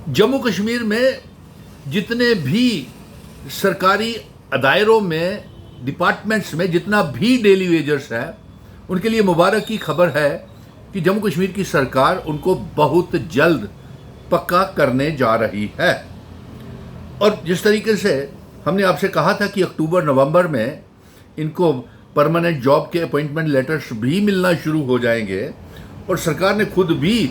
जम्मू कश्मीर में जितने भी सरकारी दायरों में, डिपार्टमेंट्स में जितना भी डेली वेजर्स है, उनके लिए मुबारक की खबर है कि जम्मू कश्मीर की सरकार उनको बहुत जल्द पक्का करने जा रही है। और जिस तरीके से हमने आपसे कहा था कि अक्टूबर नवंबर में इनको परमानेंट जॉब के अपॉइंटमेंट लेटर्स भी मिलना शुरू हो जाएंगे, और सरकार ने खुद भी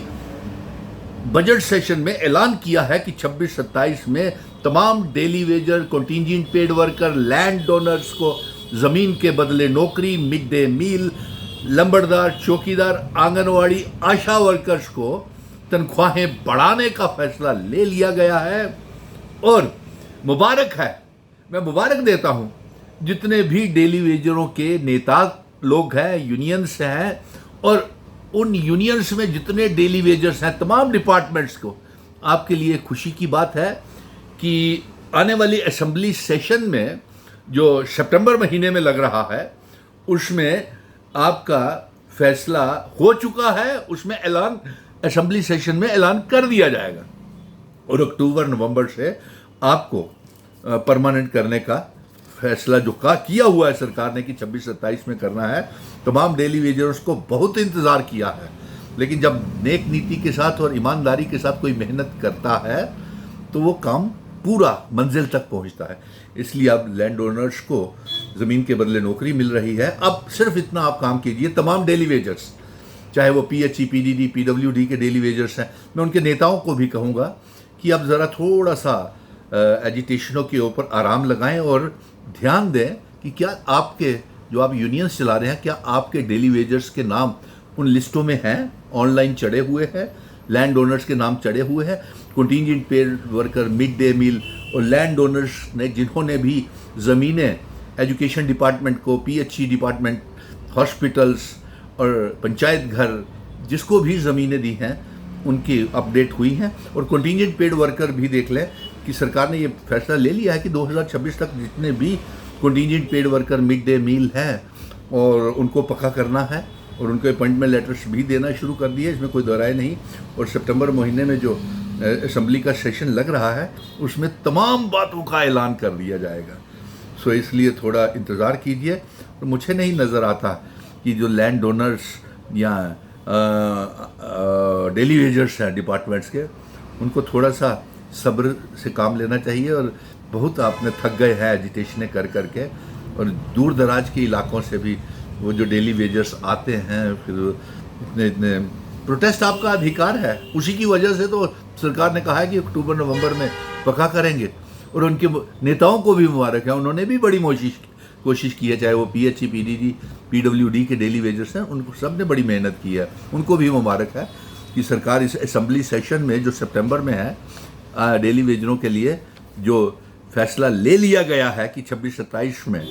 बजट सेशन में ऐलान किया है कि 26-27 में तमाम daily Vaser, contingent paid worker, land donors को ज़मीन के बदले नौकरी, मिड डे मील, लंबड़दार, चौकीदार, आंगनवाड़ी, आशा वर्कर्स को तनख्वाहें बढ़ाने का फैसला ले लिया गया है। और मुबारक है, मैं मुबारक देता हूं जितने भी डेली वेजरों के नेता लोग हैं, यूनियंस हैं, और उन यूनियंस में जितने डेली वेजर्स हैं, तमाम डिपार्टमेंट्स को। आपके लिए खुशी की बात है कि आने वाली असेंबली सेशन में जो सितंबर महीने में लग रहा है, उसमें आपका फैसला हो चुका है। उसमें ऐलान असेंबली सेशन में ऐलान कर दिया जाएगा, और अक्टूबर नवंबर से आपको परमानेंट करने का फैसला जो किया हुआ है सरकार ने कि 26-27 में करना है। तमाम डेली वेजर्स को बहुत इंतज़ार किया है, लेकिन जब नेक नीति के साथ और ईमानदारी के साथ कोई मेहनत करता है तो वो काम पूरा मंजिल तक पहुंचता है। इसलिए अब लैंड ओनर्स को ज़मीन के बदले नौकरी मिल रही है। अब सिर्फ इतना आप काम कीजिए, तमाम डेली वेजर्स, चाहे वो PHE, PDD, PWD के डेली वेजर्स हैं, मैं उनके नेताओं को भी कहूँगा कि अब ज़रा थोड़ा सा एजिटेशनों के ऊपर आराम लगाएं और ध्यान दें कि क्या आपके जो आप यूनियंस चला रहे हैं, क्या आपके डेली वेजर्स के नाम उन लिस्टों में हैं, ऑनलाइन चढ़े हुए हैं, लैंड ओनर्स के नाम चढ़े हुए हैं, contingent paid worker, mid day meal, और लैंड ओनर्स ने जिन्होंने भी ज़मीनें एजुकेशन डिपार्टमेंट को, PHE डिपार्टमेंट, हॉस्पिटल्स और पंचायत घर, जिसको भी ज़मीनें दी हैं, उनकी अपडेट हुई हैं। और कंटिंजेंट पेड वर्कर भी देख लें कि सरकार ने ये फैसला ले लिया है कि 2026 तक जितने भी contingent paid worker, mid day meal हैं, और उनको पक्का करना है, और उनको अपॉइंटमेंट लेटर्स भी देना शुरू कर दिए, इसमें कोई दो राय नहीं। और सितंबर महीने में जो असेंबली का सेशन लग रहा है, उसमें तमाम बातों का ऐलान कर दिया जाएगा। सो इसलिए थोड़ा इंतज़ार कीजिए। और मुझे नहीं नज़र आता कि जो लैंड डोनर्स या डेली वेजर्स हैं डिपार्टमेंट्स के, उनको थोड़ा सा सब्र से काम लेना चाहिए। और बहुत आपने थक गए हैं एजिटेशनें कर करके, और दूर दराज के इलाकों से भी वो जो डेली वेजर्स आते हैं, फिर इतने प्रोटेस्ट आपका अधिकार है। उसी की वजह से तो सरकार ने कहा है कि अक्टूबर नवंबर में पक्का करेंगे। और उनके नेताओं को भी मुबारक है, उन्होंने भी बड़ी कोशिश की है, चाहे वो PHE, PDD, PWD के डेली वेजर्स हैं, उनको सब ने बड़ी मेहनत की है, उनको भी मुबारक है कि सरकार इस असेंबली सेशन में जो सितंबर में है, डेली वेजरों के लिए जो फैसला ले लिया गया है कि 26-27 में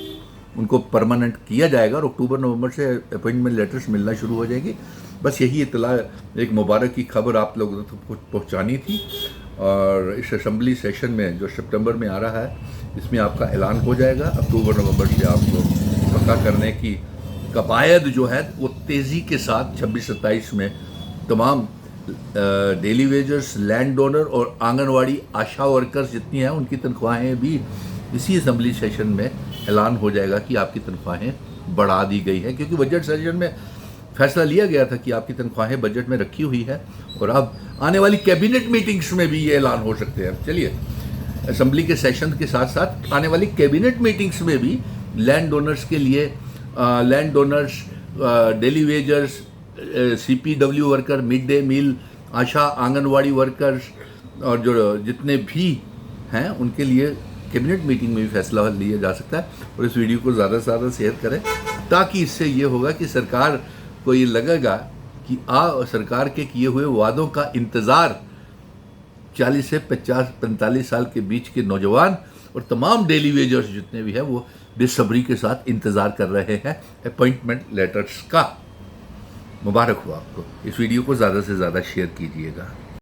उनको परमानेंट किया जाएगा, और अक्टूबर नवंबर से अपॉइंटमेंट लेटर्स मिलना शुरू हो जाएगी। बस यही इत्तला, एक मुबारक की खबर आप लोगों तक पहुंचानी थी। और इस असेंबली सेशन में जो सितंबर में आ रहा है, इसमें आपका ऐलान हो जाएगा। अक्टूबर नवंबर से आपको पक्का करने की कवायद जो है वो तेज़ी के साथ 26-27 में तमाम डेली वेजर्स, लैंड डोनर और आंगनवाड़ी आशा वर्कर्स जितनी हैं, उनकी तनख्वाहें भी इसी असेंबली सेशन में ऐलान हो जाएगा कि आपकी तनख्वाहें बढ़ा दी गई हैं। क्योंकि बजट सेशन में फैसला लिया गया था कि आपकी तनख्वाहें बजट में रखी हुई है, और अब आने वाली कैबिनेट मीटिंग्स में भी ये ऐलान हो सकते हैं। चलिए, असेंबली के सेशन के साथ साथ आने वाली कैबिनेट मीटिंग्स में भी लैंड डोनर्स के लिए, land donors, daily wagers, CPW worker, mid day meal, ASHA, anganwadi workers, और जो जितने भी हैं, उनके लिए कैबिनेट मीटिंग में भी फैसला लिया जा सकता है। और इस वीडियो को ज़्यादा से ज़्यादा शेयर करें, ताकि इससे ये होगा कि सरकार को ये लगेगा कि सरकार के किए हुए वादों का इंतज़ार 40 से 50-45 साल के बीच के नौजवान और तमाम डेली वेजर्स जितने भी हैं, वो बेसब्री के साथ इंतज़ार कर रहे हैं अपॉइंटमेंट लेटर्स का। मुबारक हो आपको। इस वीडियो को ज़्यादा से ज़्यादा शेयर कीजिएगा।